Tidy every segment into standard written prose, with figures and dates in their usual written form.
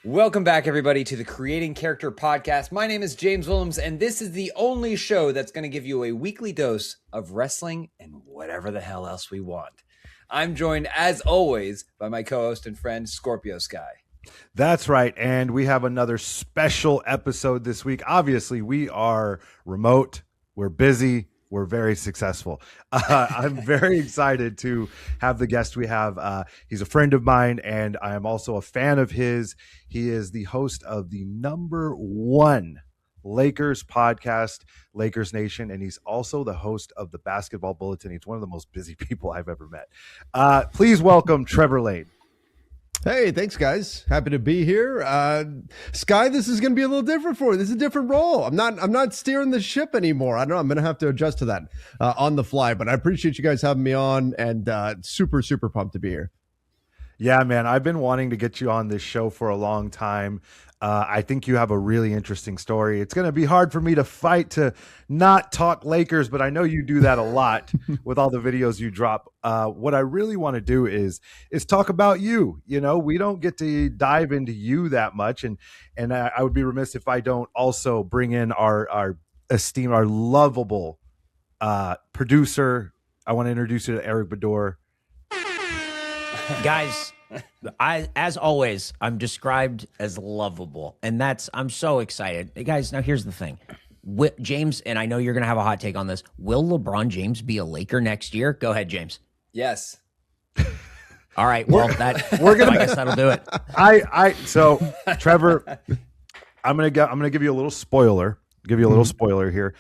Welcome back, everybody, to the Creating Character Podcast. My name is James Willems, and this is the only show that's going to give you a weekly dose of wrestling and whatever the hell else we want. I'm joined, as always, by my co-host and friend, Scorpio Sky. That's right, and we have another special episode this week. Obviously, we are remote, we're busy, we're very successful. I'm very excited to have the guest we have. He's a friend of mine, and I am also a fan of his. He is the host of the #1 Lakers podcast, Lakers Nation, and he's also the host of the Basketball Bulletin. He's one of the most busy people I've ever met. Please welcome Trevor Lane. Hey, thanks, guys. Happy to be here. Sky, this is going to be a little different for you. This is a different role. I'm not steering the ship anymore. I don't know. I'm going to have to adjust to that on the fly, but I appreciate you guys having me on, and super, super pumped to be here. Yeah, man, I've been wanting to get you on this show for a long time. I think you have a really interesting story. It's going to be hard for me to fight to not talk Lakers, but I know you do that a lot with all the videos you drop. What I really want to do is talk about you. You know, we don't get to dive into you that much, and I would be remiss if I don't also bring in our esteemed, our lovable producer. I want to introduce you to Eric Bador. Guys, as always, I'm described as lovable, and I'm so excited. Hey, guys, now here's the thing. James, and I know you're going to have a hot take on this. Will LeBron James be a Laker next year? Go ahead, James. Yes. All right. Well, I guess that'll do it. So Trevor, I'm gonna give you a little spoiler. Spoiler here.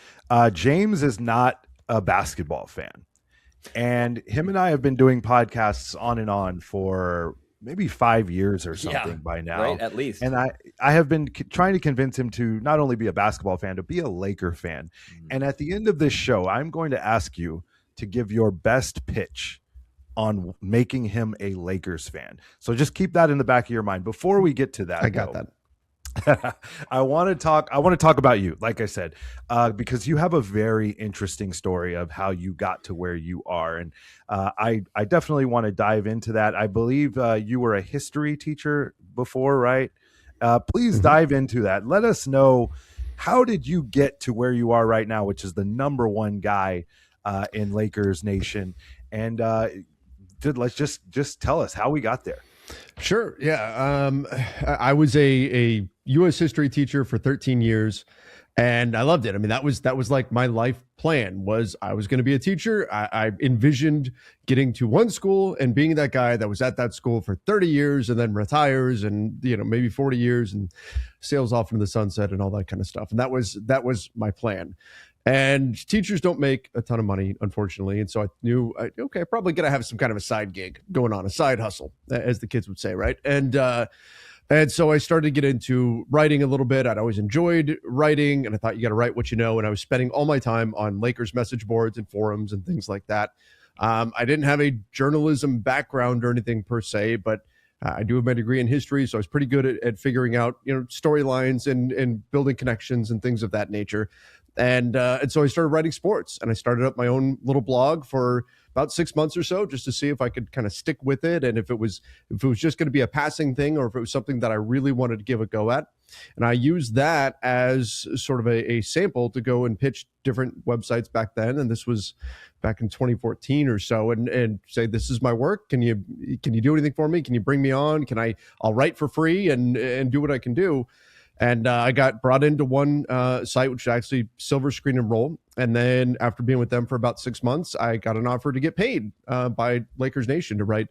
James is not a basketball fan. And him and I have been doing podcasts on and on for maybe 5 years or something by now. Right, at least. And I have been trying to convince him to not only be a basketball fan, to be a Laker fan. And at the end of this show, I'm going to ask you to give your best pitch on making him a Lakers fan. So just keep that in the back of your mind. Before we get to that, I got that. I want to talk about you, like I said, because you have a very interesting story of how you got to where you are. And I definitely want to dive into that. I believe you were a history teacher before, right? Please dive into that. Let us know, how did you get to where you are right now, which is the #1 guy in Lakers Nation? And let's just tell us how we got there. Sure. Yeah. I was a U.S. history teacher for 13 years, and I loved it. I mean, that was like my life plan. Was I was going to be a teacher. I envisioned getting to one school and being that guy that was at that school for 30 years and then retires, and maybe 40 years and sails off into the sunset and all that kind of stuff. And that was my plan. And teachers don't make a ton of money, unfortunately. And so I knew, okay, I'm probably going to have some kind of a side gig going on, a side hustle, as the kids would say, right? And so I started to get into writing a little bit. I'd always enjoyed writing, and I thought you got to write what you know. And I was spending all my time on Lakers message boards and forums and things like that. I didn't have a journalism background or anything per se, but I do have my degree in history, so I was pretty good at figuring out, storylines and building connections and things of that nature. And so I started writing sports, and I started up my own little blog for about 6 months or so, just to see if I could kind of stick with it, and if it was just going to be a passing thing, or if it was something that I really wanted to give a go at. And I used that as sort of a sample to go and pitch different websites back then. And this was back in 2014 or so, and say, this is my work. Can you do anything for me? Can you bring me on? I'll write for free and do what I can do. And I got brought into one site, which is actually Silver Screen and Roll. And then after being with them for about 6 months, I got an offer to get paid by Lakers Nation to write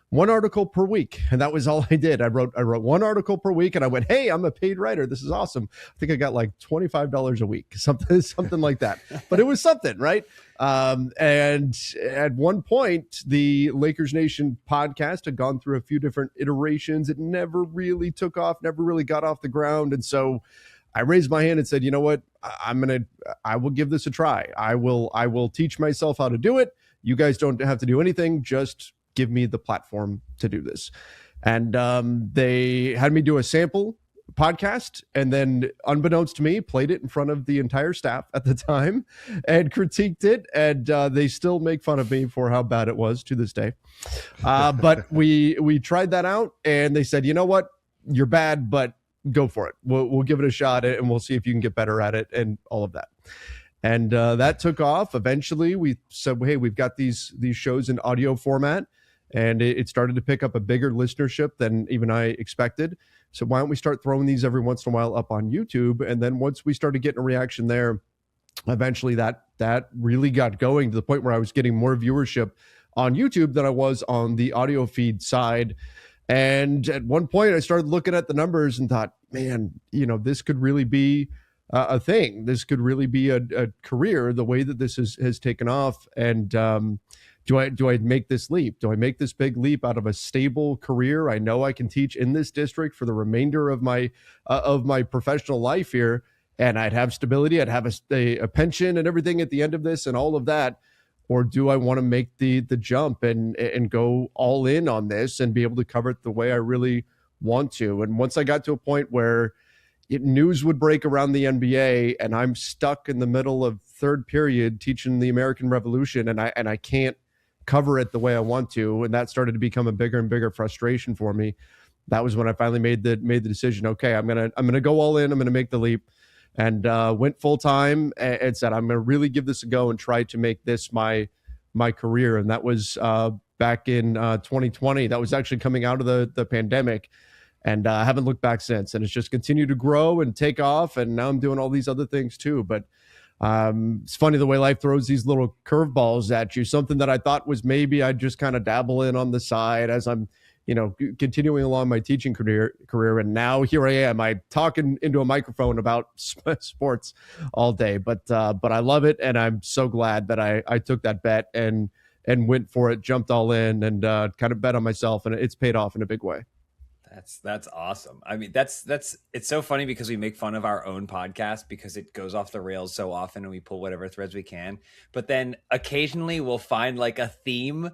one article per week. And that was all I did. I wrote one article per week, and I went, hey, I'm a paid writer. This is awesome. I think I got like $25 a week, something like that. But it was something, right? And at one point, the Lakers Nation podcast had gone through a few different iterations. It never really took off, never really got off the ground. And so I raised my hand and said, you know what? I will give this a try. I will teach myself how to do it. You guys don't have to do anything. Just give me the platform to do this. And they had me do a sample podcast, and then unbeknownst to me, played it in front of the entire staff at the time and critiqued it. And they still make fun of me for how bad it was to this day. But we tried that out, and they said, you know what? you're bad, but go for it. We'll give it a shot and we'll see if you can get better at it and all of that. And that took off. Eventually, we said, hey, we've got these shows in audio format, and it started to pick up a bigger listenership than even I expected. So why don't we start throwing these every once in a while up on YouTube? And then once we started getting a reaction there, eventually that really got going to the point where I was getting more viewership on YouTube than I was on the audio feed side. And at one point, I started looking at the numbers and thought, man, this could really be a thing. This could really be a career, the way that this has taken off. And do I make this leap? Do I make this big leap out of a stable career? I know I can teach in this district for the remainder of my professional life here, and I'd have stability. I'd have a pension and everything at the end of this and all of that. Or do I want to make the jump and go all in on this and be able to cover it the way I really want to? And once I got to a point where news would break around the NBA and I'm stuck in the middle of third period teaching the American Revolution and I can't cover it the way I want to, and that started to become a bigger and bigger frustration for me. That was when I finally made the decision. Okay, I'm gonna go all in. I'm gonna make the leap, and went full time and said I'm gonna really give this a go and try to make this my career. And that was back in 2020. That was actually coming out of the pandemic. And I haven't looked back since, and it's just continued to grow and take off. And now I'm doing all these other things too. But it's funny the way life throws these little curveballs at you. Something that I thought was maybe I'd just kind of dabble in on the side as I'm, continuing along my teaching career. And now here I am. I talking into a microphone about sports all day. But I love it, and I'm so glad that I took that bet and went for it, jumped all in, and kind of bet on myself, and it's paid off in a big way. That's awesome. I mean, it's so funny because we make fun of our own podcast because it goes off the rails so often and we pull whatever threads we can. But then occasionally we'll find like a theme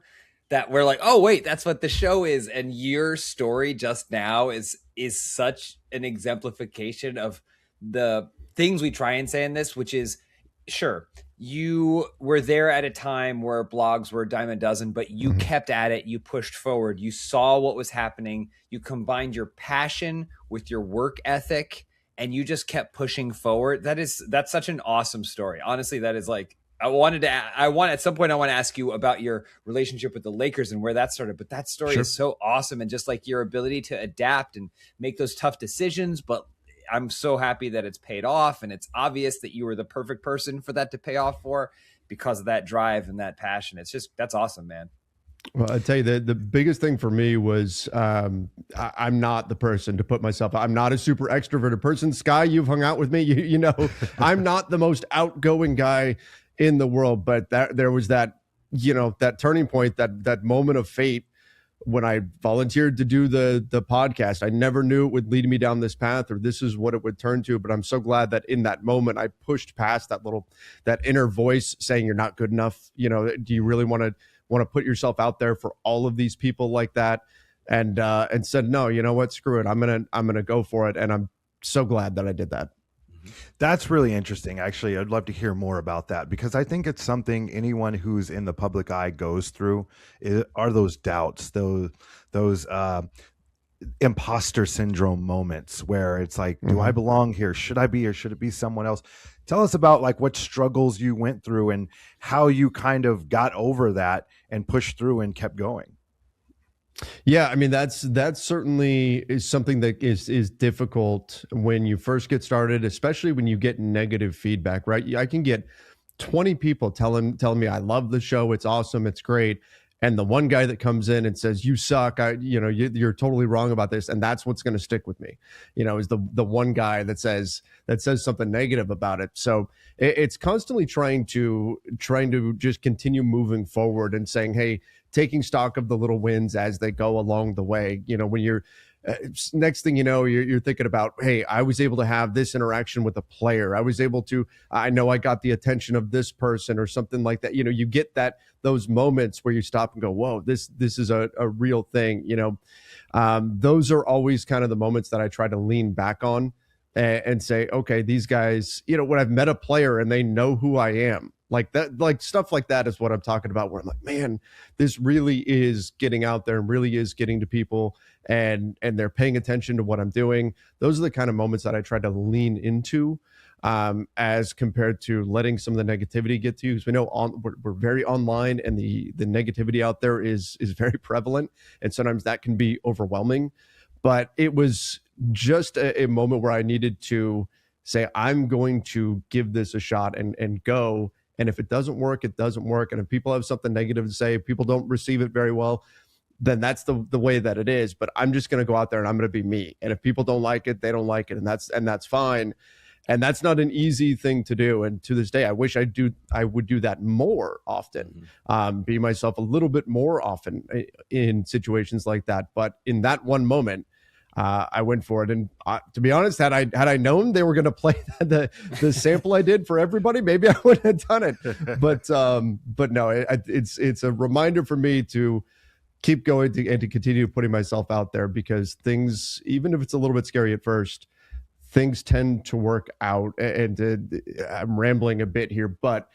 that we're like, oh wait, that's what the show is. And your story just now is such an exemplification of the things we try and say in this, which is, sure, you were there at a time where blogs were a dime a dozen, but you kept at it. You pushed forward. You saw what was happening. You combined your passion with your work ethic, and you just kept pushing forward. That's such an awesome story. Honestly, that is like, at some point I want to ask you about your relationship with the Lakers and where that started, but that story is so awesome. And just like your ability to adapt and make those tough decisions, but I'm so happy that it's paid off, and it's obvious that you were the perfect person for that to pay off for because of that drive and that passion. That's awesome, man. Well, I tell you, the biggest thing for me was I'm not the person to put myself. I'm not a super extroverted person. Sky, you've hung out with me. You know, I'm not the most outgoing guy in the world. But there was that turning point, that moment of fate when I volunteered to do the podcast. I never knew it would lead me down this path, or this is what it would turn to. But I'm so glad that in that moment I pushed past that inner voice saying you're not good enough. Do you really want to put yourself out there for all of these people like that? And said, no, you know what? Screw it. I'm gonna go for it. And I'm so glad that I did that. That's really interesting. Actually, I'd love to hear more about that, because I think it's something anyone who's in the public eye goes through are those doubts, those imposter syndrome moments where it's like, do I belong here? Should I be here? Should it be someone else? Tell us about like what struggles you went through and how you kind of got over that and pushed through and kept going. Yeah, I mean, that's certainly is something that is difficult when you first get started, especially when you get negative feedback, right? I can get 20 people telling me I love the show, it's awesome, it's great. And the one guy that comes in and says, you suck, you're totally wrong about this. And that's what's going to stick with me, is the one guy that says something negative about it. So it's constantly trying to just continue moving forward and saying, hey, taking stock of the little wins as they go along the way. When you're next thing you know, you're thinking about, hey, I was able to have this interaction with a player. I know I got the attention of this person or something like that. You get those moments where you stop and go, whoa, this is a real thing. Those are always kind of the moments that I try to lean back on and say, okay, these guys, when I've met a player and they know who I am, like that, like stuff like that is what I'm talking about, where I'm like, man, this really is getting out there and really is getting to people, and they're paying attention to what I'm doing. Those are the kind of moments that I try to lean into, as compared to letting some of the negativity get to you, because we know we're very online, and the negativity out there is very prevalent, and sometimes that can be overwhelming. But it was just a moment where I needed to say, I'm going to give this a shot and go. And if it doesn't work, it doesn't work. And if people have something negative to say, if people don't receive it very well, then that's the way that it is. But I'm just going to go out there and I'm going to be me. And if people don't like it, they don't like it. And that's fine. And that's not an easy thing to do. And to this day, I wish I would do that more often, be myself a little bit more often in situations like that. But in that one moment, I went for it. And to be honest, had I known they were going to play the sample I did for everybody, maybe I would have done it. But no, it's a reminder for me to keep going and to continue putting myself out there, because things, even if it's a little bit scary at first, things tend to work out. And I'm rambling a bit here, but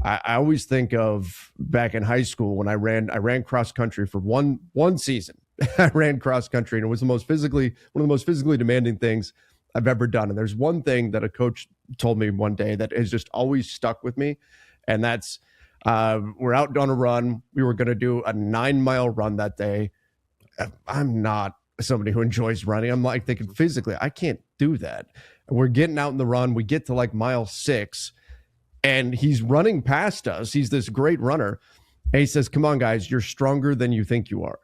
I always think of back in high school when I ran cross country for one season. I ran cross country, and it was one of the most physically demanding things I've ever done. And there's one thing that a coach told me one day that has just always stuck with me. And that's, we're out on a run. We were going to do a 9-mile run that day. I'm not somebody who enjoys running. I'm like thinking physically, I can't do that. And we're getting out in the run. We get to like mile 6, and he's running past us. He's this great runner. And he says, "Come on, guys, you're stronger than you think you are."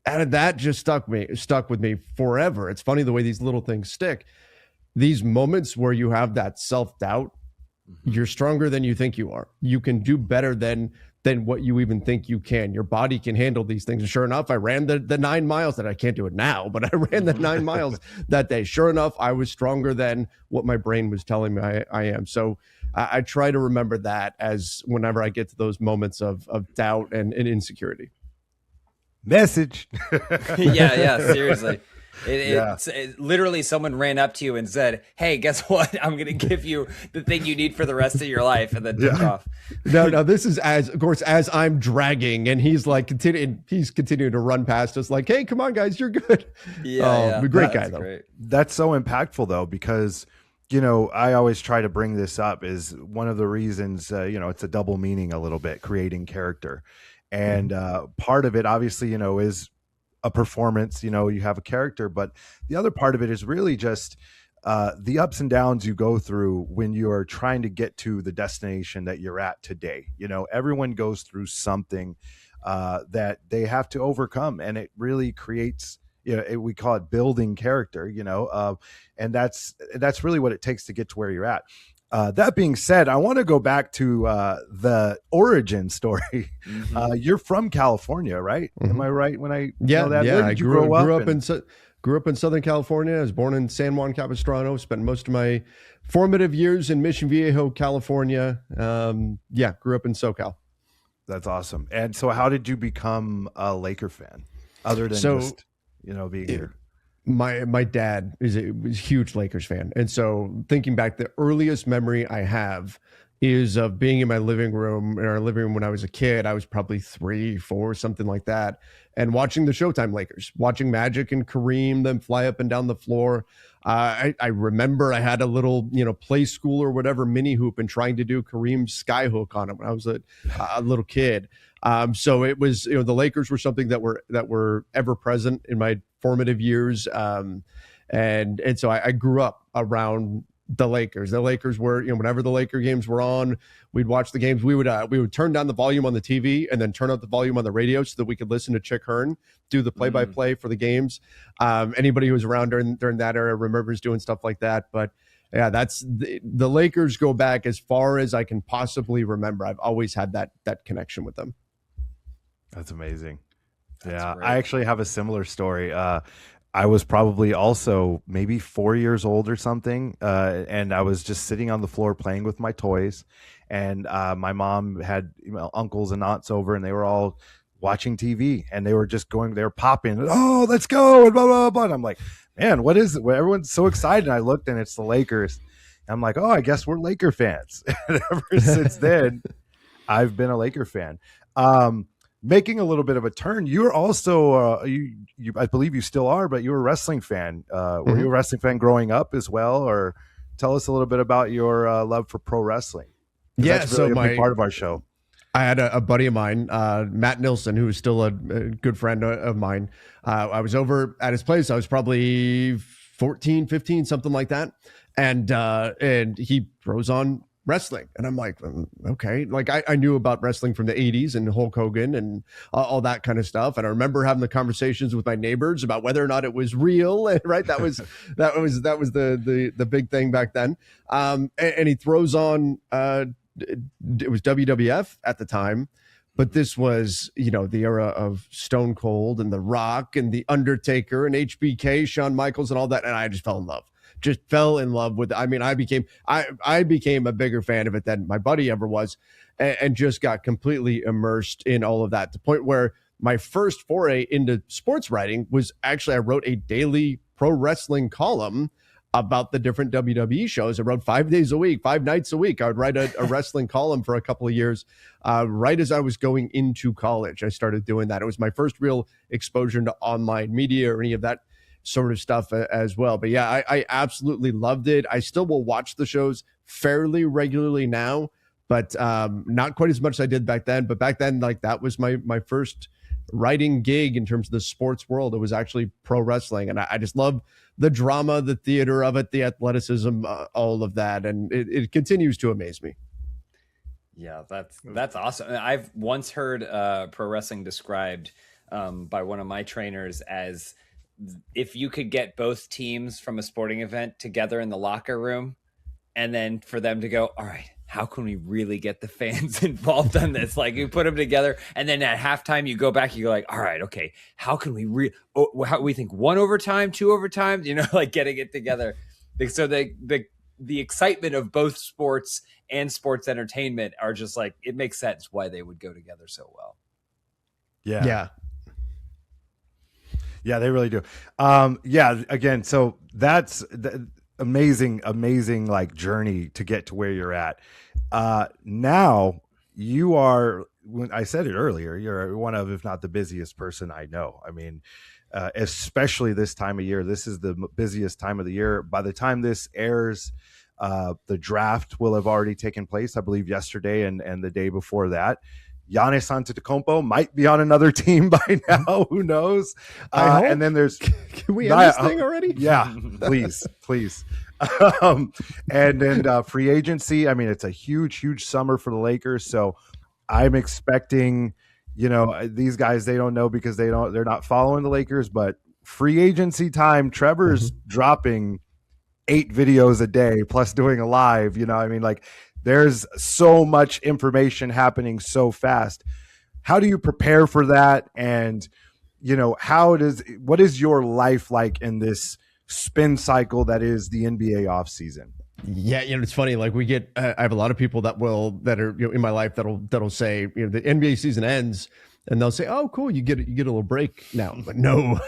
And that just stuck with me forever. It's funny the way these little things stick. These moments where you have that self-doubt, you're stronger than you think you are. You can do better than what you even think you can. Your body can handle these things. And sure enough, I ran the 9 miles. That I can't do it now, but I ran the 9 miles that day. Sure enough, I was stronger than what my brain was telling me I am. So I try to remember that as whenever I get to those moments of doubt and insecurity. Message. yeah, seriously. It literally someone ran up to you and said, "Hey, guess what? I'm going to give you the thing you need for the rest of your life," and then took off. No, this is as I'm dragging, and he's like continuing to run past us like, "Hey, come on, guys, you're good." Great guy though. Great. That's so impactful though, because I always try to bring this up is one of the reasons, it's a double meaning a little bit, creating character. And part of it, obviously, is a performance. You have a character, but the other part of it is really just the ups and downs you go through when you are trying to get to the destination that you're at today. Everyone goes through something that they have to overcome, and it really creates, we call it building character, and that's really what it takes to get to where you're at. That being said, I want to go back to the origin story. You're from California, right? Am I right when I know that? Where did you grow up? Grew up in Southern California. I was born in San Juan Capistrano. Spent most of my formative years in Mission Viejo, California. Grew up in SoCal. That's awesome. And so how did you become a Laker fan other than just, being here? My dad is a huge Lakers fan. And so thinking back, the earliest memory I have is of being in our living room when I was a kid. I was probably 3, 4, something like that. And watching the Showtime Lakers, watching Magic and Kareem, them fly up and down the floor. I remember I had a little, play school or whatever mini hoop and trying to do Kareem's sky hook on it when I was a little kid. So it was, the Lakers were something that were ever present in my formative years. And so I grew up around the Lakers. The Lakers were, whenever the Laker games were on, we'd watch the games. We would turn down the volume on the TV and then turn up the volume on the radio so that we could listen to Chick Hearn do the play-by-play for the games. Anybody who was around during that era remembers doing stuff like that. But yeah, that's the Lakers go back as far as I can possibly remember. I've always had that connection with them. That's amazing. That's great. I actually have a similar story. I was probably also maybe 4 years old or something, and I was just sitting on the floor playing with my toys, and my mom had uncles and aunts over, and they were all watching TV, and they were popping, "Oh, let's go," and blah, blah, blah. And I'm like, man, what is it? Everyone's so excited. And I looked, and it's the Lakers. I'm like, oh, I guess we're Laker fans. And ever since then, I've been a Laker fan. Making a little bit of a turn, you're also you I believe you still are, but you were a wrestling fan. Were you a wrestling fan growing up as well, or tell us a little bit about your love for pro wrestling? Yeah, that's really a big part of our show. I had a buddy of mine, Matt Nilsson, who is still a good friend of mine. I was over at his place. I was probably 14, 15, something like that. And he throws on wrestling. And I'm like, okay. Like I knew about wrestling from the 80s and Hulk Hogan and all that kind of stuff. And I remember having the conversations with my neighbors about whether or not it was real. And right. That was the big thing back then. And he throws on, it was WWF at the time, but this was, the era of Stone Cold and The Rock and The Undertaker and HBK, Shawn Michaels and all that. And I just fell in love with it. I mean, I became a bigger fan of it than my buddy ever was, and just got completely immersed in all of that, to the point where my first foray into sports writing was actually I wrote a daily pro wrestling column about the different WWE shows. I wrote 5 days a week, 5 nights a week. I would write a wrestling column for a couple of years. Right as I was going into college, I started doing that. It was my first real exposure to online media or any of that sort of stuff as well. But yeah, I absolutely loved it. I still will watch the shows fairly regularly now, but not quite as much as I did back then. But back then, like, that was my first writing gig in terms of the sports world. It was actually pro wrestling. And I just love the drama, the theater of it, the athleticism, all of that. And it continues to amaze me. Yeah, that's awesome. I've once heard pro wrestling described by one of my trainers as if you could get both teams from a sporting event together in the locker room, and then for them to go, all right, how can we really get the fans involved on this? Like, you put them together, and then at halftime you go back, you go like, all right, okay, how can we how we think 1 overtime, 2 overtimes, like getting it together. So the excitement of both sports and sports entertainment are just like, it makes sense why they would go together so well. Yeah, they really do. Again, so that's the amazing like journey to get to where you're at. Now you are, when I said it earlier, you're one of, if not the busiest person I know. I mean, especially this time of year, this is the busiest time of the year. By the time this airs, the draft will have already taken place, I believe yesterday and the day before that. Giannis Antetokounmpo might be on another team by now. Who knows? And then there's, can we end this thing already? Yeah, please. And then free agency. I mean, it's a huge summer for the Lakers. So I'm expecting, these guys, they don't know because they're not following the Lakers, but free agency time, Trevor's dropping 8 videos a day plus doing a live, there's so much information happening so fast. How do you prepare for that? And, what is your life like in this spin cycle that is the NBA offseason? Yeah, it's funny. Like, we get, I have a lot of people that are in my life that'll say, the NBA season ends, and they'll say, "Oh, cool, you get a little break now." But no.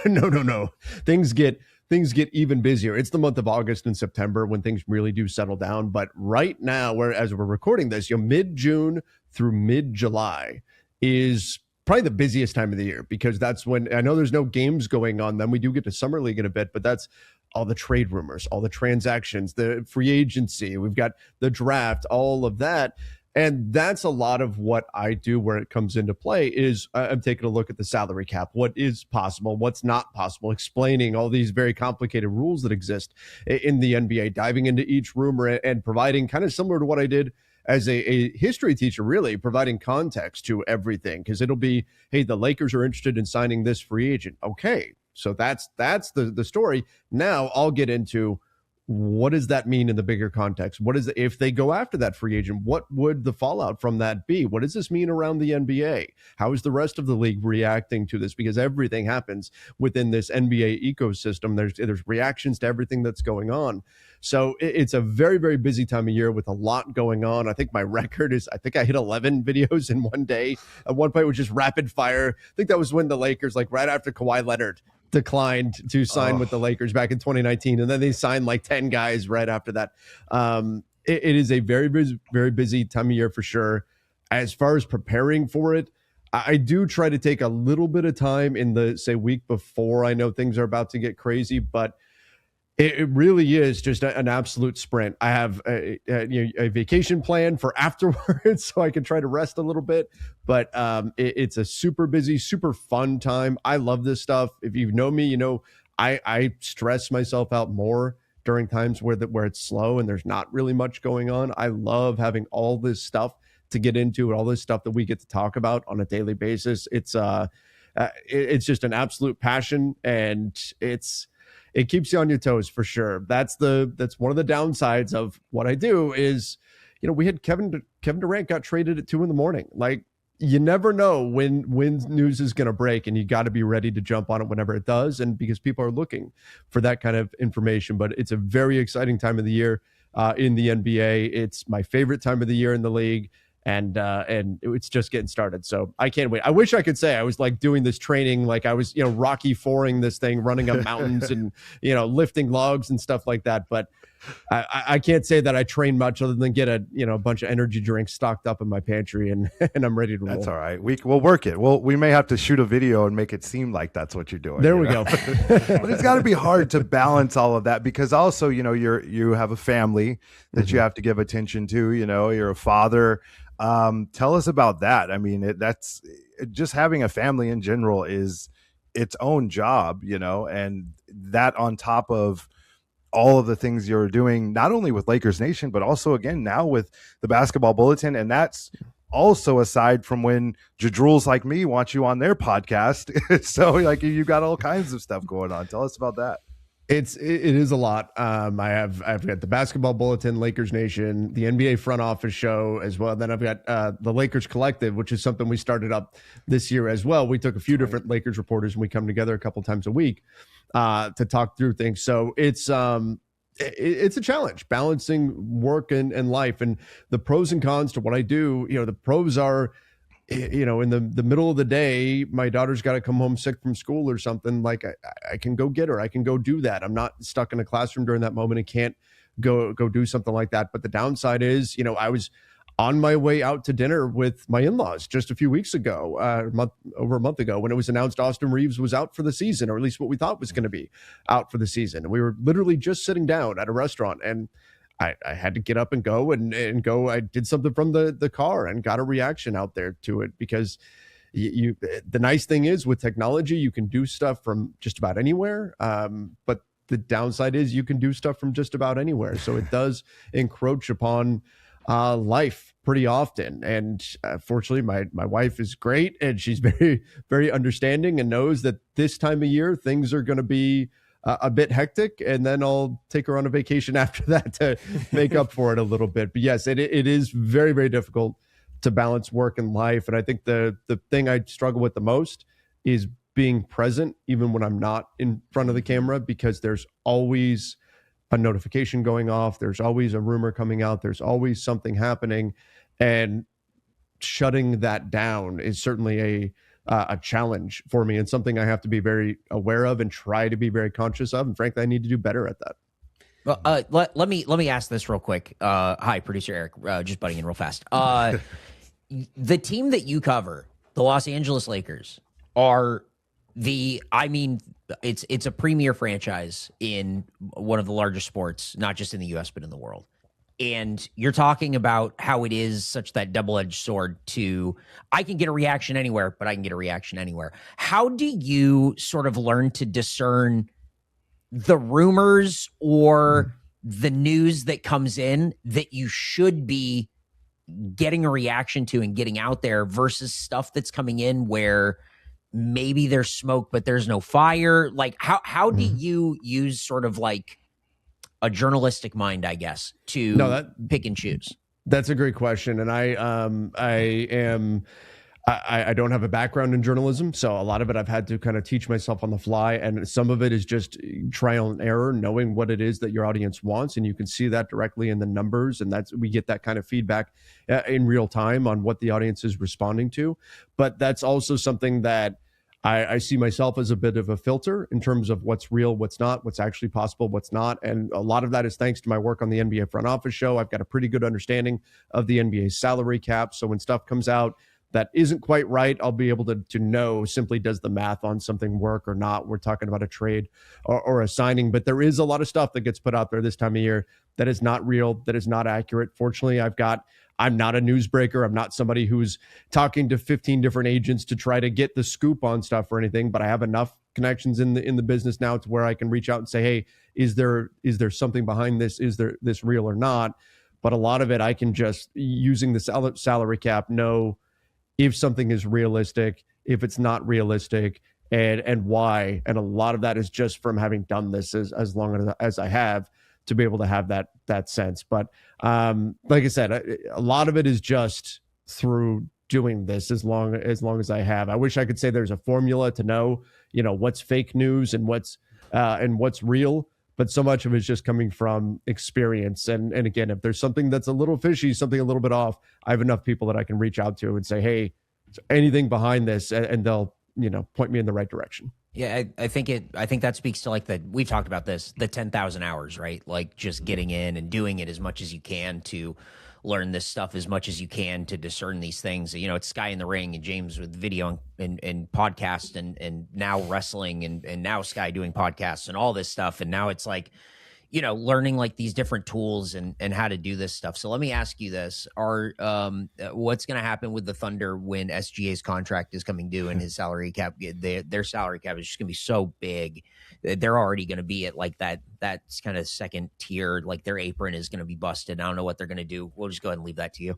Things get even busier. It's the month of August and September when things really do settle down. But right now, as we're recording this, mid-June through mid-July is probably the busiest time of the year, because that's when, I know there's no games going on. Then we do get to Summer League in a bit, but that's all the trade rumors, all the transactions, the free agency. We've got the draft, all of that. And that's a lot of what I do where it comes into play is I'm taking a look at the salary cap, what is possible, what's not possible, explaining all these very complicated rules that exist in the NBA, diving into each rumor and providing, kind of similar to what I did as a history teacher, really providing context to everything. Because it'll be, hey, the Lakers are interested in signing this free agent. Okay, so that's the story. Now I'll get into, what does that mean in the bigger context? What is if they go after that free agent? What would the fallout from that be? What does this mean around the NBA? How is the rest of the league reacting to this? Because everything happens within this NBA ecosystem. There's reactions to everything that's going on. So it's a very, very busy time of year with a lot going on. I think my record is, I think I hit 11 videos in one day. At one point, it was just rapid fire. I think that was when the Lakers, like right after Kawhi Leonard declined to sign with the Lakers back in 2019, and then they signed like 10 guys right after that. It is a very busy time of year for sure. As far as preparing for it, I do try to take a little bit of time in the, say, week before. I know things are about to get crazy, but it really is just an absolute sprint. I have a vacation plan for afterwards so I can try to rest a little bit. But it's a super busy, super fun time. I love this stuff. If you know me, you know I stress myself out more during times where it's slow and there's not really much going on. I love having all this stuff to get into and all this stuff that we get to talk about on a daily basis. It's just an absolute passion, and it keeps you on your toes for sure. That's one of the downsides of what I do is, we had Kevin Durant got traded at 2 a.m. Like, you never know when news is going to break, and you got to be ready to jump on it whenever it does. And because people are looking for that kind of information, but it's a very exciting time of the year in the NBA. It's my favorite time of the year in the league. And it's just getting started. So I can't wait. I wish I could say I was like doing this training, like I was, Rocky Four-ing this thing, running up mountains and, lifting logs and stuff like that. But I can't say that I train much other than get a bunch of energy drinks stocked up in my pantry and I'm ready to roll. That's all right. We'll work it. We may have to shoot a video and make it seem like that's what you're doing. There we go. But it's got to be hard to balance all of that because also, you have a family that you have to give attention to, you're a father. Tell us about that. I mean, that's just having a family in general is its own job, and that on top of all of the things you're doing, not only with Lakers Nation, but also again, now with the Basketball Bulletin. And that's also aside from when jadrules like me want you on their podcast. So like you got all kinds of stuff going on. Tell us about that. It is a lot. I've got the Basketball Bulletin, Lakers Nation, the NBA front office show as well. Then I've got the Lakers Collective, which is something we started up this year as well. We took a few different Lakers reporters and we come together a couple times a week to talk through things. So it's a challenge balancing work and life, and the pros and cons to what I do. The pros are, in the middle of the day, my daughter's got to come home sick from school or something. Like I can go get her. I can go do that. I'm not stuck in a classroom during that moment and can't go do something like that. But the downside is, I was on my way out to dinner with my in-laws just a few weeks ago, over a month ago, when it was announced Austin Reeves was out for the season, or at least what we thought was going to be out for the season. And we were literally just sitting down at a restaurant, and I had to get up and go and go. I did something from the car and got a reaction out there to it because the nice thing is with technology, you can do stuff from just about anywhere. But the downside is you can do stuff from just about anywhere. So it does encroach upon life pretty often. And fortunately, my wife is great, and she's very, very understanding and knows that this time of year, things are going to be a bit hectic, and then I'll take her on a vacation after that to make up for it a little bit. But yes, it is very, very difficult to balance work and life. And I think the thing I struggle with the most is being present, even when I'm not in front of the camera, because there's always a notification going off. There's always a rumor coming out. There's always something happening, and shutting that down is certainly a challenge for me, and something I have to be very aware of and try to be very conscious of. And frankly, I need to do better at that. Well, let me ask this real quick. Hi, producer Eric, just butting in real fast. The team that you cover, the Los Angeles Lakers, it's a premier franchise in one of the largest sports, not just in the US, but in the world. And you're talking about how it is such that double-edged sword to, I can get a reaction anywhere, but I can get a reaction anywhere. How do you sort of learn to discern the rumors or the news that comes in that you should be getting a reaction to and getting out there versus stuff that's coming in where maybe there's smoke, but there's no fire? Like how do you use sort of like a journalistic mind, I guess, to pick and choose? That's a great question. And I don't have a background in journalism, so a lot of it I've had to kind of teach myself on the fly. And some of it is just trial and error, knowing what it is that your audience wants. And you can see that directly in the numbers. And we get that kind of feedback in real time on what the audience is responding to. But that's also something that I see myself as a bit of a filter in terms of what's real, what's not, what's actually possible, what's not. And a lot of that is thanks to my work on the NBA front office show. I've got a pretty good understanding of the NBA salary cap. So when stuff comes out that isn't quite right, I'll be able to know simply does the math on something work or not. We're talking about a trade or a signing, but there is a lot of stuff that gets put out there this time of year that is not real, that is not accurate. Fortunately, I'm not a newsbreaker. I'm not somebody who's talking to 15 different agents to try to get the scoop on stuff or anything, but I have enough connections in the business now to where I can reach out and say, hey, is there something behind this? Is this real or not? But a lot of it, I can just, using the salary cap, know if something is realistic, if it's not realistic, and why. And a lot of that is just from having done this as long as I have, to be able to have that sense. But like I said, a lot of it is just through doing this as long as I have. I wish I could say there's a formula to know, what's fake news and what's real. But so much of it is just coming from experience. And again, if there's something that's a little fishy, something a little bit off, I have enough people that I can reach out to and say, hey, is there anything behind this? And they'll, point me in the right direction. Yeah, I think that speaks to like we've talked about this, the 10,000 hours, right? Like just getting in and doing it as much as you can to learn this stuff as much as you can to discern these things. It's Sky in the Ring and James with video and podcast and now wrestling and now Sky doing podcasts and all this stuff. And now it's like, learning like these different tools and how to do this stuff. So let me ask you this. What's going to happen with the Thunder when SGA's contract is coming due and his salary cap, their salary cap is just going to be so big. They're already going to be at like that's kind of second tier, like their apron is going to be busted. I don't know what they're going to do. We'll just go ahead and leave that to you.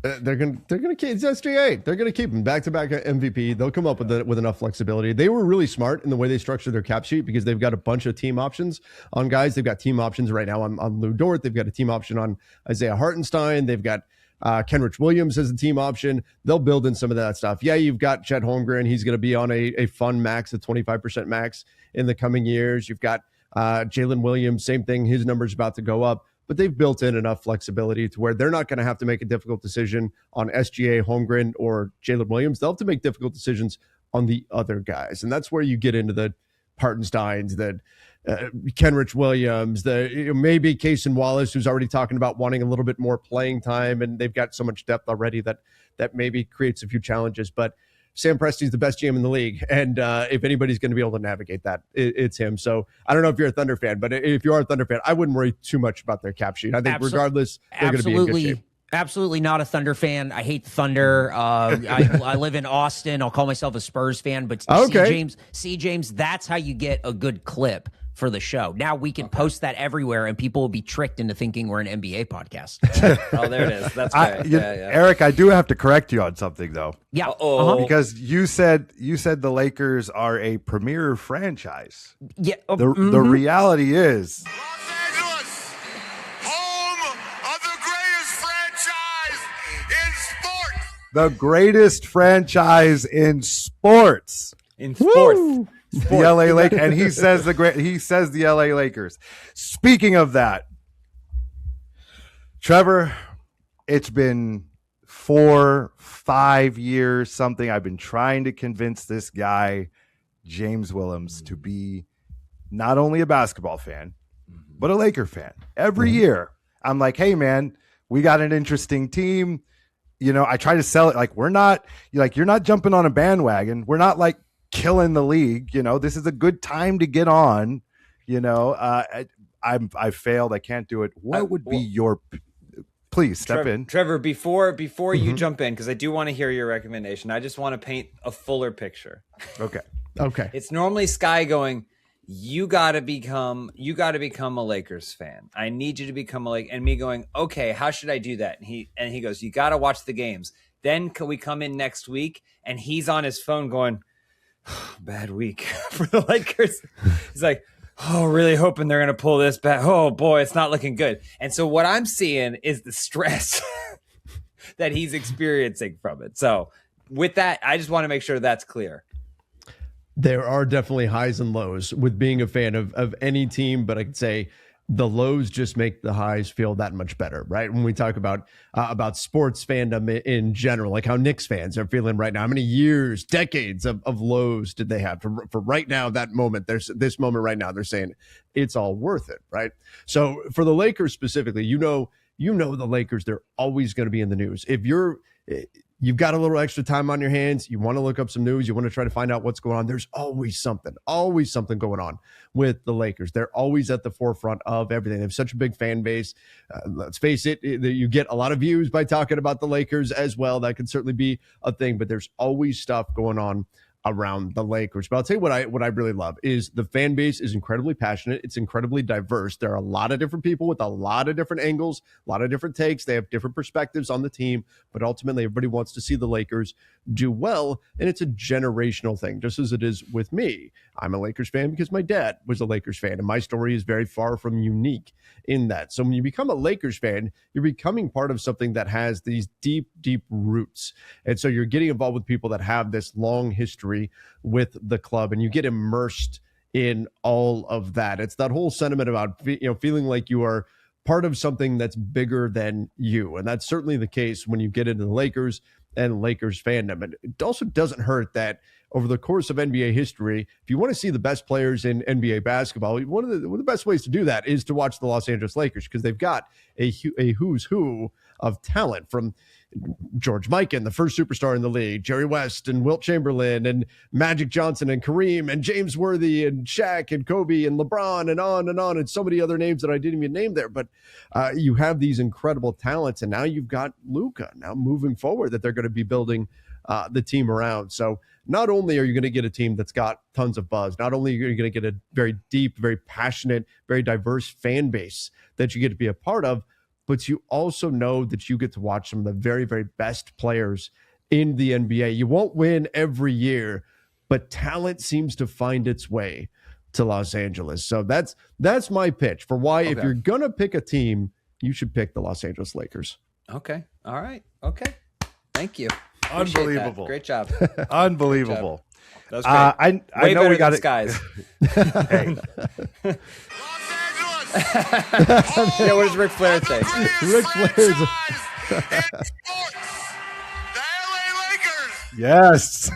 They're gonna keep it's SGA. They're gonna keep him back-to-back MVP. They'll come up with enough flexibility. They were really smart in the way they structured their cap sheet because they've got a bunch of team options on guys. They've got team options right now on Lou Dort. They've got a team option on Isaiah Hartenstein. They've got Kenrich Williams as a team option. They'll build in some of that stuff. Yeah, you've got Chet Holmgren. He's going to be on a fun max, a 25% max in the coming years. You've got Jalen Williams, same thing. His number's about to go up. But they've built in enough flexibility to where they're not going to have to make a difficult decision on SGA, Holmgren, or Jalen Williams. They'll have to make difficult decisions on the other guys. And that's where you get into the Hartensteins, the Kenrich Williams, maybe Cason Wallace, who's already talking about wanting a little bit more playing time. And they've got so much depth already that maybe creates a few challenges. But Sam Presti's the best GM in the league. And if anybody's going to be able to navigate that, it's him. So I don't know if you're a Thunder fan, but if you are a Thunder fan, I wouldn't worry too much about their cap sheet. I think regardless, they're going to be in good shape. Absolutely not a Thunder fan. I hate the Thunder. I live in Austin. I'll call myself a Spurs fan, but James, that's how you get a good clip for the show. Now we can post that everywhere and people will be tricked into thinking we're an NBA podcast. Oh, there it is. That's great. Eric, I do have to correct you on something though. Yeah. Because you said the Lakers are a premier franchise. Yeah. The reality is Los Angeles, home of the greatest franchise in sports. the greatest franchise in sports. In sports. Woo! The LA Lakers, and he says the LA Lakers. Speaking of that, Trevor, it's been 4-5 years, something. I've been trying to convince this guy, James Willems, to be not only a basketball fan, but a Laker fan. Every year, I'm like, hey man, we got an interesting team. I try to sell it like you're not jumping on a bandwagon. We're not like killing the league. This is a good time to get on. I've failed. I can't do it. What would be your? Please step in, Trevor. Before you jump in, because I do want to hear your recommendation. I just want to paint a fuller picture. Okay. It's normally Sky going, you got to become a Lakers fan. I need you to become a Lakers. And me going, okay, how should I do that? And he goes, you got to watch the games. Then can we come in next week? And he's on his phone going, bad week for the Lakers. He's like, oh, really hoping they're going to pull this back. Oh boy, it's not looking good. And so what I'm seeing is the stress that he's experiencing from it. So with that, I just want to make sure that's clear. There are definitely highs and lows with being a fan of any team, but I could say the lows just make the highs feel that much better, right? When we talk about sports fandom in general, like how Knicks fans are feeling right now, how many years, decades of lows did they have for right now, that moment, there's this moment right now, they're saying it's all worth it, right? So for the Lakers specifically, you know the Lakers, they're always going to be in the news. If you've got a little extra time on your hands, you want to look up some news, you want to try to find out what's going on, there's always something going on with the Lakers. They're always at the forefront of everything. They have such a big fan base. Let's face it, you get a lot of views by talking about the Lakers as well. That can certainly be a thing, but there's always stuff going on around the Lakers. But I'll tell you what I really love is the fan base is incredibly passionate. It's incredibly diverse. There are a lot of different people with a lot of different angles, a lot of different takes. They have different perspectives on the team, but ultimately everybody wants to see the Lakers do well. And it's a generational thing, just as it is with me. I'm a Lakers fan because my dad was a Lakers fan, and my story is very far from unique in that. So when you become a Lakers fan, you're becoming part of something that has these deep, deep roots. And so you're getting involved with people that have this long history with the club, and you get immersed in all of that. It's that whole sentiment about feeling like you are part of something that's bigger than you. And that's certainly the case when you get into the Lakers and Lakers fandom. And it also doesn't hurt that over the course of NBA history, if you want to see the best players in NBA basketball, one of the best ways to do that is to watch the Los Angeles Lakers, because they've got a who's who of talent, from George Mikan, the first superstar in the league, Jerry West and Wilt Chamberlain and Magic Johnson and Kareem and James Worthy and Shaq and Kobe and LeBron and on, and so many other names that I didn't even name there. But you have these incredible talents, and now you've got Luka now moving forward that they're going to be building the team around. So not only are you going to get a team that's got tons of buzz, not only are you going to get a very deep, very passionate, very diverse fan base that you get to be a part of, but you also know that you get to watch some of the very, very best players in the NBA. You won't win every year, but talent seems to find its way to Los Angeles. So that's my pitch for why, if you're going to pick a team, you should pick the Los Angeles Lakers. Okay. All right. Okay. Thank you. Unbelievable. Great job. Unbelievable. That was great. I know we got it. Skies. Hey. Los Angeles. Yeah, what does Ric Flair say? Ric Flair's Sports. The LA Lakers. Yes.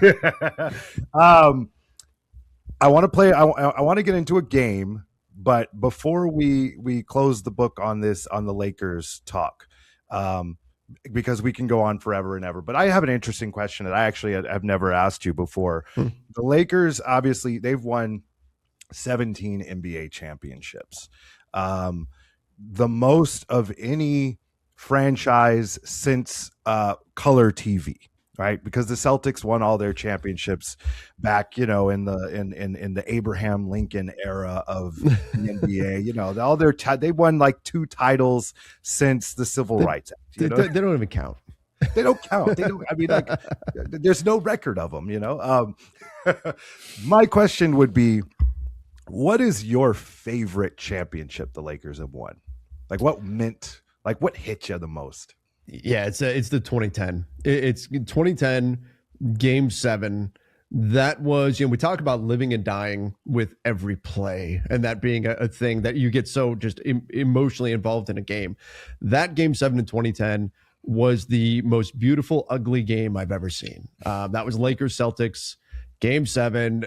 I want to play. I want to get into a game, but before we close the book on this, on the Lakers talk, because we can go on forever and ever. But I have an interesting question that I actually have never asked you before. The Lakers, obviously, they've won 17 NBA championships, the most of any franchise since color TV. Right, because the Celtics won all their championships back, in the Abraham Lincoln era of the NBA. All their they won like 2 titles since the Civil Rights Act. They don't even count. They don't count. They don't. I mean, like, there's no record of them. My question would be, what is your favorite championship the Lakers have won? Like, what hit you the most? Yeah, it's the 2010. It's 2010 Game 7. That was, we talk about living and dying with every play, and that being a thing that you get so just emotionally involved in a game. That Game 7 in 2010 was the most beautiful, ugly game I've ever seen. That was Lakers Celtics Game 7.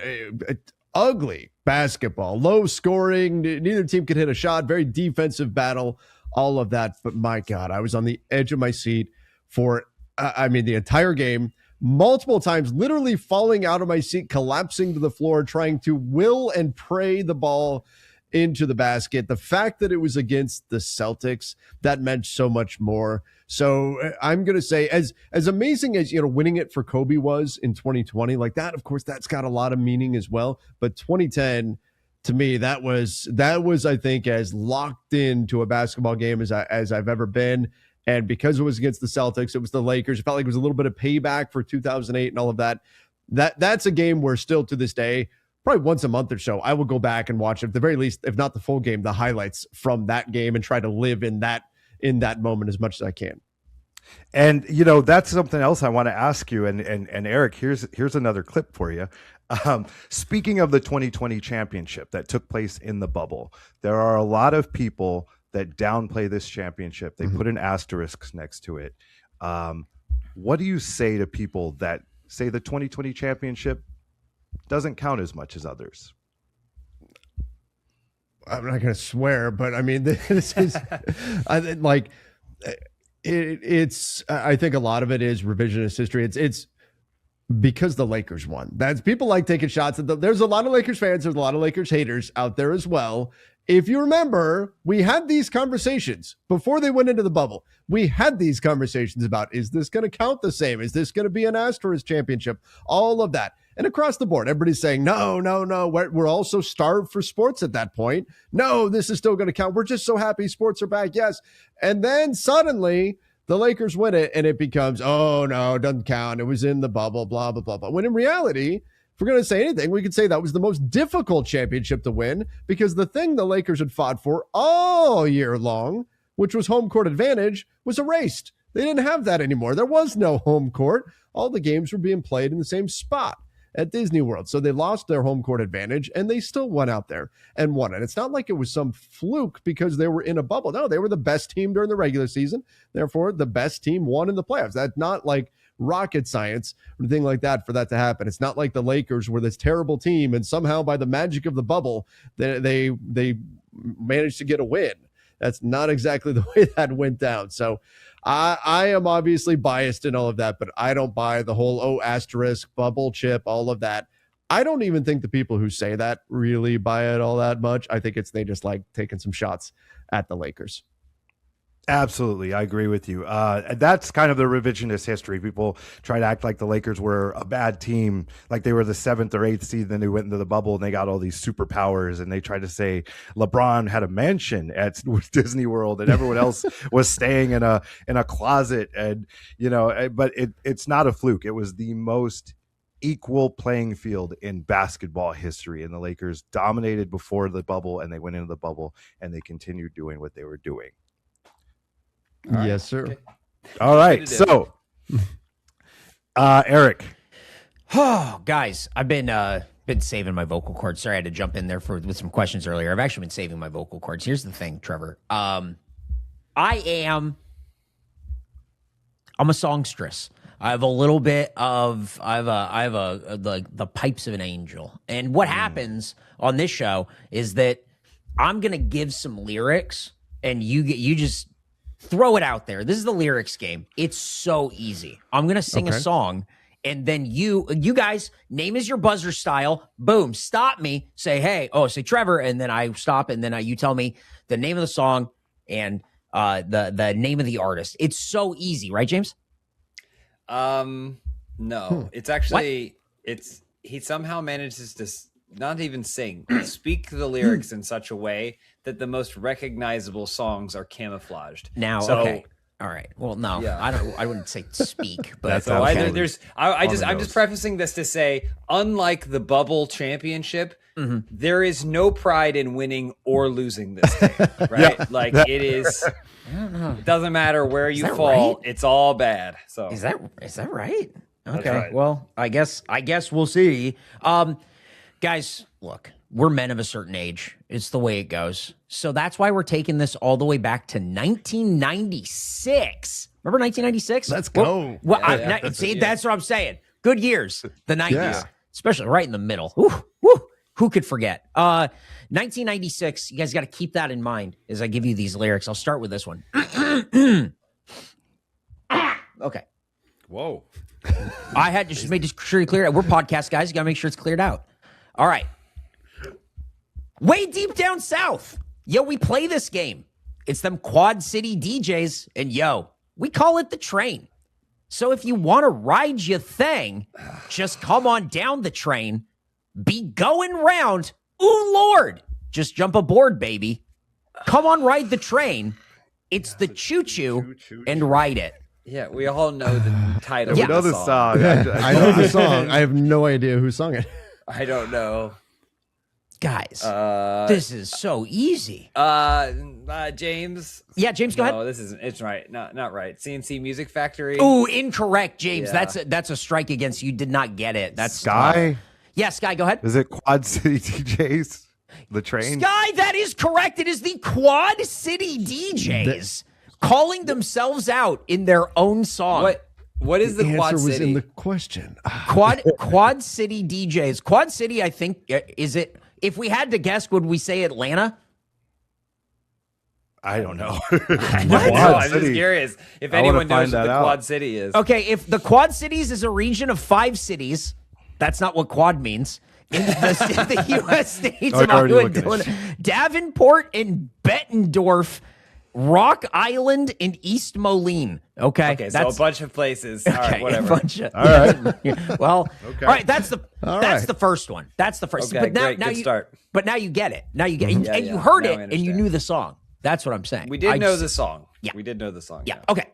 Ugly basketball, low scoring. Neither team could hit a shot. Very defensive battle. All of that. But my God, I was on the edge of my seat for, the entire game, multiple times, literally falling out of my seat, collapsing to the floor, trying to will and pray the ball into the basket. The fact that it was against the Celtics, that meant so much more. So I'm going to say, as amazing as, winning it for Kobe was in 2020, like that, of course, that's got a lot of meaning as well. But 2010, to me, that was, I think, as locked into a basketball game as I've ever been. And because it was against the Celtics, it was the Lakers. It felt like it was a little bit of payback for 2008 and all of that. That's a game where still to this day, probably once a month or so, I will go back and watch, at the very least, if not the full game, the highlights from that game, and try to live in that moment as much as I can. And you know, that's something else I want to ask you. And Eric, here's another clip for you. Speaking of the 2020 championship that took place in the bubble, there are a lot of people that downplay this championship. They put an asterisk next to it. What do you say to people that say the 2020 championship doesn't count as much as others? I'm not going to swear, but I mean, this is it's. I think a lot of it is revisionist history. It's because the Lakers won. That's people like taking shots at there's a lot of Lakers fans. There's a lot of Lakers haters out there as well. If you remember, we had these conversations before they went into the bubble. We had these conversations about, is this going to count the same? Is this going to be an asterisk championship? All of that. And across the board, everybody's saying, no. We're all so starved for sports at that point. No, this is still going to count. We're just so happy sports are back. Yes. And then suddenly the Lakers win it and it becomes, oh, no, it doesn't count. It was in the bubble, blah, blah, blah, blah. When in reality, if we're going to say anything, we could say that was the most difficult championship to win because the thing the Lakers had fought for all year long, which was home court advantage, was erased. They didn't have that anymore. There was no home court. All the games were being played in the same spot at Disney World. So they lost their home court advantage and they still went out there and won it. It's not like it was some fluke because they were in a bubble. No, they were the best team during the regular season. Therefore, the best team won in the playoffs. That's not like rocket science or anything like that for that to happen. It's not like the Lakers were this terrible team and somehow by the magic of the bubble they managed to get a win. That's not exactly the way that went down. So I am obviously biased in all of that, but I don't buy the whole asterisk bubble chip, all of that. I don't even think the people who say that really buy it all that much. I think they just like taking some shots at the Lakers. Absolutely. I agree with you. That's kind of the revisionist history. People try to act like the Lakers were a bad team, like they were the 7th or 8th seed. Then they went into the bubble and they got all these superpowers. And they tried to say LeBron had a mansion at Disney World and everyone else was staying in a closet. And, you know, but it's not a fluke. It was the most equal playing field in basketball history. And the Lakers dominated before the bubble and they went into the bubble and they continued doing what they were doing. Right. Yes, sir. Okay. All right. So, Eric. Oh, guys, I've been saving my vocal cords. Sorry, I had to jump in there with some questions earlier. I've actually been saving my vocal cords. Here's the thing, Trevor. I'm a songstress. I have a little bit of the pipes of an angel. And what happens on this show is that I'm gonna give some lyrics, and you just throw it out there. This is the lyrics game. It's so easy. I'm going to sing a song, and then you guys, name is your buzzer style. Boom, stop me. Say, hey, say Trevor, and then I stop, and then you tell me the name of the song and the name of the artist. It's so easy, right, James? No. It's actually, he somehow manages to not even sing, speak the lyrics in such a way that the most recognizable songs are camouflaged. Now, okay. All right. Well, no, yeah. I wouldn't say speak, but so I'm just prefacing this to say, unlike the bubble championship, there is no pride in winning or losing this game, right? It is. I don't know. It doesn't matter where you fall; right? It's all bad. So is that right? Okay. Right. Well, I guess we'll see. Guys, look, we're men of a certain age. It's the way it goes. So that's why we're taking this all the way back to 1996. Remember 1996? Let's go. That's what I'm saying. Good years, the 90s, especially right in the middle. Who could forget? 1996, you guys got to keep that in mind as I give you these lyrics. I'll start with this one. Okay. Whoa. I had to just make sure you clear it. We're podcast guys. You got to make sure it's cleared out. All right. Way deep down south. Yo, we play this game. It's them Quad City DJs, and we call it the train. So if you want to ride your thing, just come on down the train. Be going round. Ooh, Lord. Just jump aboard, baby. Come on, ride the train. It's the choo-choo and ride it. Yeah, we all know the title. We know the song. I know the song. I have no idea who sung it. I don't know. Guys, this is so easy. James. Yeah, James, go ahead. No, this isn't. It's right. Not right. CNC Music Factory. Ooh, incorrect, James. Yeah. That's a strike against you. Did not get it. That's Sky? tough. Yeah, Sky, go ahead. Is it Quad City DJs? The train? Sky, that is correct. It is the Quad City DJs calling themselves out in their own song. What is the Quad answer was City? in the question. Quad City DJs. Quad City, I think, is it? If we had to guess, would we say Atlanta? I don't know. No, I'm just curious if anyone knows what the Quad City is. Okay, if the Quad Cities is a region of 5 cities, that's not what quad means. In the U.S. states of Iowa, Davenport and Bettendorf, Rock Island and East Moline. Okay, so a bunch of places. Okay, all right, whatever. All right. Well, Okay. all right. That's the first one. That's the first. Okay, but now, great. now Good you start. But now you get it. Now you get it. Yeah, and you yeah. heard Now it I and you understand. knew the song. That's what I'm saying. We did know the song. Yeah. We did know the song. Yeah. Okay.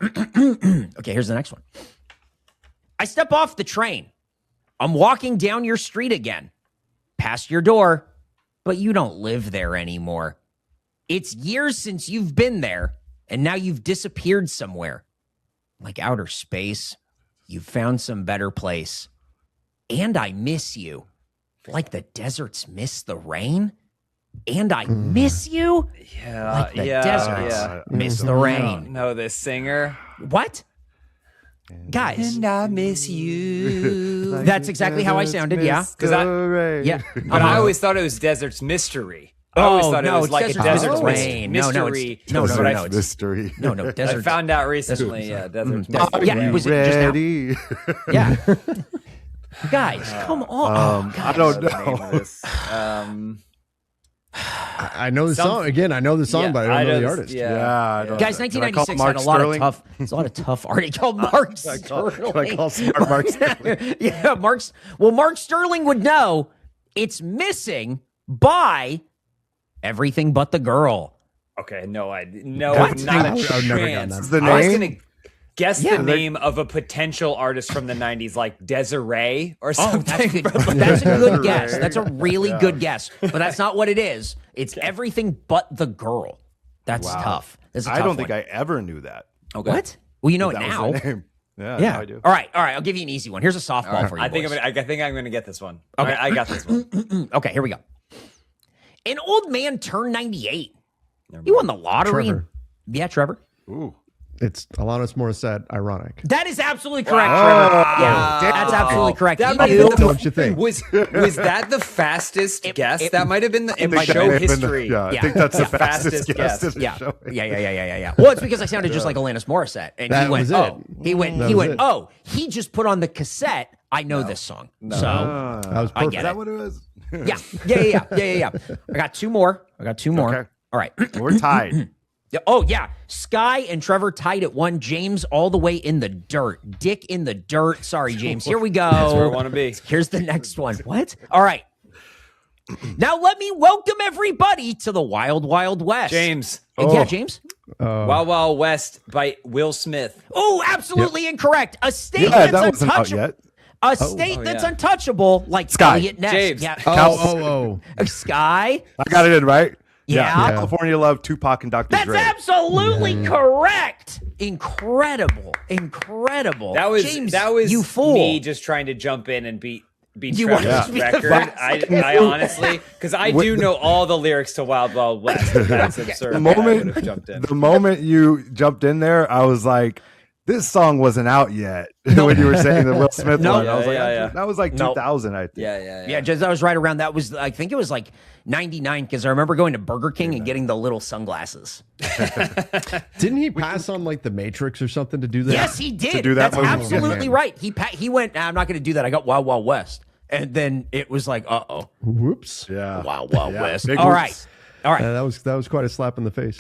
Okay. Here's the next one. I step off the train. I'm walking down your street again, past your door, but you don't live there anymore. It's years since you've been there, and now you've disappeared somewhere, like outer space. You've found some better place, and I miss you, like the deserts miss the rain. And I miss you, Yeah. like the yeah. deserts Yeah. miss the I don't rain. know this singer. What? Guys, I miss you. that's exactly how I sounded, yeah. Because Yeah. But I always thought it was Desert's Mystery. I always thought it no, was it's like Desert's a Desert's Rain. No, no, Mystery. it's- no, But I- it's- mystery. No, I desert. found out recently. Yeah, Desert's Mystery. Yeah, it was just now. Ready? Yeah. Guys, come on. Oh, I God. don't The name know. of this. I know the song. Again, I know the song, Yeah, but I don't know the this- artist. Yeah, I don't Guys, know. Can I call 1996 Mark had a lot Sterling? of tough. There's a lot of tough artists called Mark Can I Sterling. call smart Mark Sterling? Yeah, Mark Sterling would know it's missing by Everything But the Girl. Okay, no, What? not a I've never done chance. that. Is the I was name? gonna guess Yeah. the name of a potential artist from the '90s, like Desiree or Oh, something. that's a good guess. That's a really good guess. But that's not what it is. It's Everything But the Girl. That's tough. That's a I tough don't think one. I ever knew that. Okay. What? Well, you know it That was now. the name. Yeah, Yeah. now I do. All right. I'll give you an easy one. Here's a softball for you. I think boys. I'm gonna get this one. Okay. I got this one. Okay, here we go. An old man turned 98. He won the lottery. Trevor. Yeah, Trevor. Ooh. It's Alanis Morissette, ironic. That is absolutely correct, Trevor. Yeah, that's absolutely correct. That He might knew- have been Don't you think? Was that the fastest guess? it- That might have been in think that show may have been the- history. yeah, I Yeah. think that's the Yeah. fastest Fastest guess in guess. the Yeah. show. Yeah. Well, it's because I sounded just like Alanis Morissette, and That he went, was it. "Oh, he went, That was it. oh, he just put on the cassette. I know this song, so That was I perfect. get Is that it. what it was? Yeah. I got two more. Okay. All right. We're tied. Oh, yeah. Sky and Trevor tied at 1. James all the way in the dirt. Dick in the dirt. Sorry, James. Here we go. That's where I want to be. Here's the next one. What? All right. Now let me welcome everybody to the Wild Wild West. James. Yeah, James. Wild Wild West by Will Smith. Oh, absolutely incorrect. A state Yeah, that that's wasn't out untouchable. yet. A state that's yeah. untouchable, like Sky. Elliot Ness. James. Yeah. Oh. Sky. I got it in right. Yeah. California Love, Tupac and Dr. That's Dre. absolutely correct. Incredible. That was James, you fool. me just trying to jump in and beat You Trevor's wanted to be the record. I honestly, because I do know all the lyrics to Wild Wild West. That's absurd. The that I moment, would have jumped in. the moment you jumped in there, I was like, this song wasn't out yet when you were saying the Will Smith No. one. I was Yeah, like, yeah. that was like 2000, I think. Yeah. Yeah, that was right around that. Was I think it was like 99 because I remember going to Burger King and getting the little sunglasses. Didn't he pass on like the Matrix or something to do that? Yes, he did. do that That's movie? absolutely Yeah. right. He went, I'm not going to do that. I got Wild Wild West. And then it was like, uh-oh. Whoops. Yeah. Wild Wild Yeah, West. big All whoops. right. All right. That was quite a slap in the face.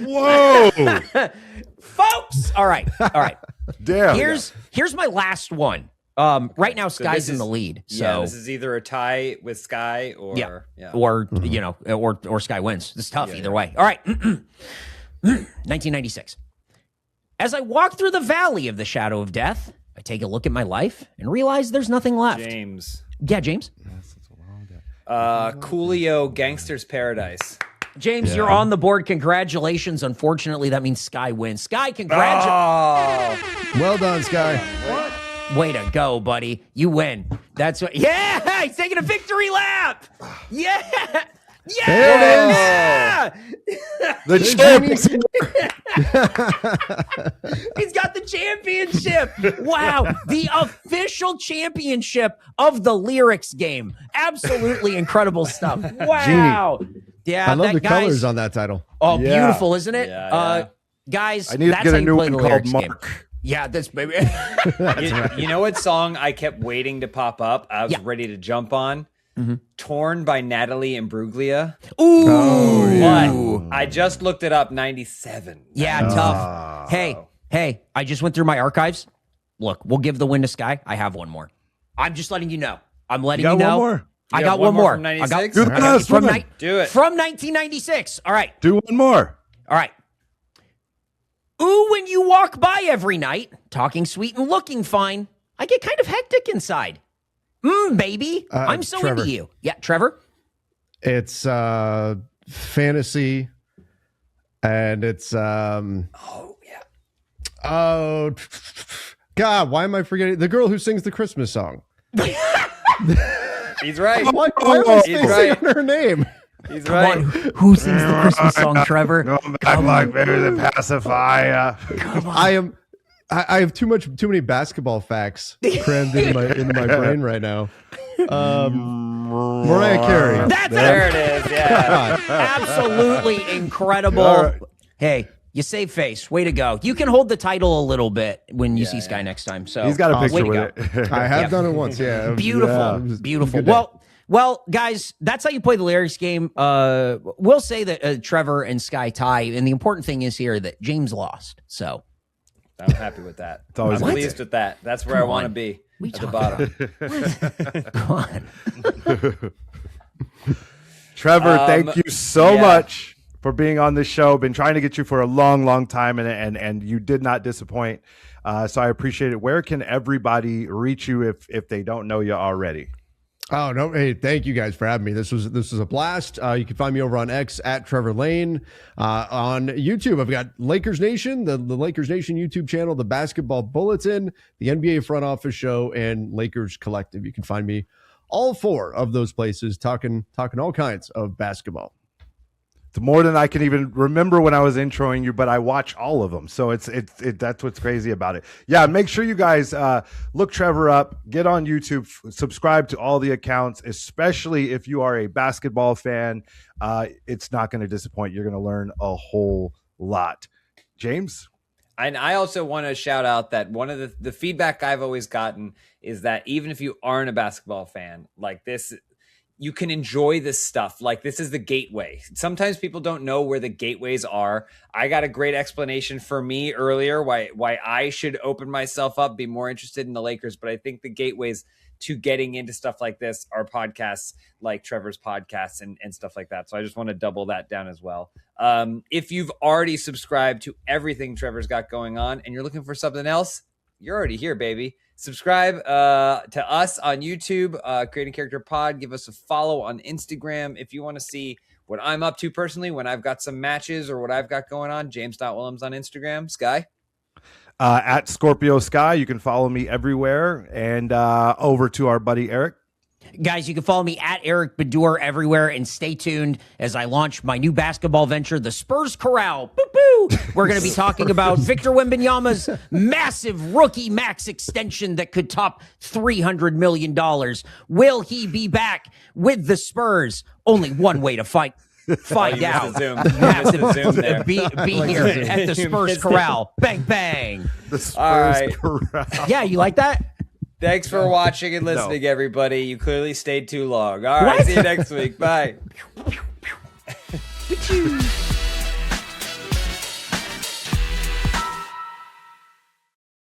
Whoa. Folks. All right. Damn. Here's my last one. Right now, Sky's in the lead. So this is either a tie with Sky or or you know, or Sky wins. It's tough either way. All right, 1996. As I walk through the valley of the shadow of death, I take a look at my life and realize there's nothing left. James. Yeah, James. Coolio, Gangster's Paradise. James, you're on the board. Congratulations. Unfortunately, that means Sky wins. Sky, congratulations. Oh, Well done, Sky. Way to go, buddy. You win. That's what. Yeah, he's taking a victory lap. Yeah. Yeah. The champion. He's got the championship. Wow. The official championship of the lyrics game. Absolutely incredible stuff. Wow. Yeah. I love the guys, colors on that title. Oh, Yeah. beautiful, isn't it? Yeah. Guys, I need to that's get how a you new play one the called lyrics game. Mark. Yeah, that's baby. you know what song I kept waiting to pop up? I was ready to jump on. Torn by Natalie Imbruglia. Ooh. Oh, yeah. But I just looked it up, 97. Yeah, tough. Hey, I just went through my archives. Look, we'll give the win to Sky. I have one more. I'm just letting you know. I'm letting you know. One more. I You got got one more. from 96? I got, Do the last from one. Do it. From 1996. All right. Do one more. All right. Ooh, when you walk by every night, talking sweet and looking fine, I get kind of hectic inside. Baby, I'm so Trevor. into you. Yeah, Trevor? It's fantasy, and it's Oh, yeah. oh God, why am I forgetting the girl who sings the Christmas song? He's right. Why am I He's spacing right. on her name? He's Come right. on, who sings the Christmas song, Trevor? Go back like baby the pacifier. I have too many basketball facts crammed into my brain right now. Mariah Carey. That's There it. it is. Yeah. Absolutely incredible. All right. Hey, you save face. Way to go. You can hold the title a little bit when you see Sky next time. So He's got a way picture to with go. it. I have done it once. Yeah, Beautiful, it was a beautiful. good day. Well, guys, that's how you play the lyrics game. We'll say that Trevor and Sky tie, and the important thing is here that James lost. So I'm happy with that. It's always I'm good. pleased with that. That's where I Come want to on. be. We At the talking- bottom. come on. Trevor, thank you so yeah. much for being on this show. Been trying to get you for a long, long time, and you did not disappoint. So I appreciate it. Where can everybody reach you if they don't know you already? Oh no! Hey, thank you guys for having me. This was a blast. You can find me over on X at Trevor Lane. On YouTube, I've got Lakers Nation, the Lakers Nation YouTube channel, the Basketball Bulletin, the NBA Front Office Show, and Lakers Collective. You can find me all four of those places talking all kinds of basketball. It's more than I can even remember when I was introing you, but I watch all of them. So it's that's what's crazy about it. Yeah, make sure you guys look Trevor up, get on YouTube, subscribe to all the accounts, especially if you are a basketball fan. It's not going to disappoint. You're going to learn a whole lot. James? And I also want to shout out that one of the feedback I've always gotten is that even if you aren't a basketball fan, like this, you can enjoy this stuff. Like this is the gateway. Sometimes people don't know where the gateways are. I got a great explanation for me earlier why I should open myself up, be more interested in the Lakers. But I think the gateways to getting into stuff like this are podcasts like Trevor's podcasts and stuff like that. So I just want to double that down as well. If you've already subscribed to everything Trevor's got going on and you're looking for something else, you're already here, baby. Subscribe to us on YouTube, Creating Character Pod. Give us a follow on Instagram. If you want to see what I'm up to personally, when I've got some matches or what I've got going on, James.Willems on Instagram. Sky? At Scorpio Sky, you can follow me everywhere. And over to our buddy Eric. Guys, you can follow me at Eric Bedour everywhere, and stay tuned as I launch my new basketball venture, the Spurs Corral. Boo-boo! We're going to be talking about Victor Wembanyama's massive rookie max extension that could top $300 million. Will he be back with the Spurs? Only one way to find out. Zoom. You have You missed the Zoom there. to be here at the Spurs missed it. Corral. Bang, bang. The Spurs All right. Corral. Yeah, you like that? Thanks for watching and listening, everybody. You clearly stayed too long. All right, see you next week. Bye.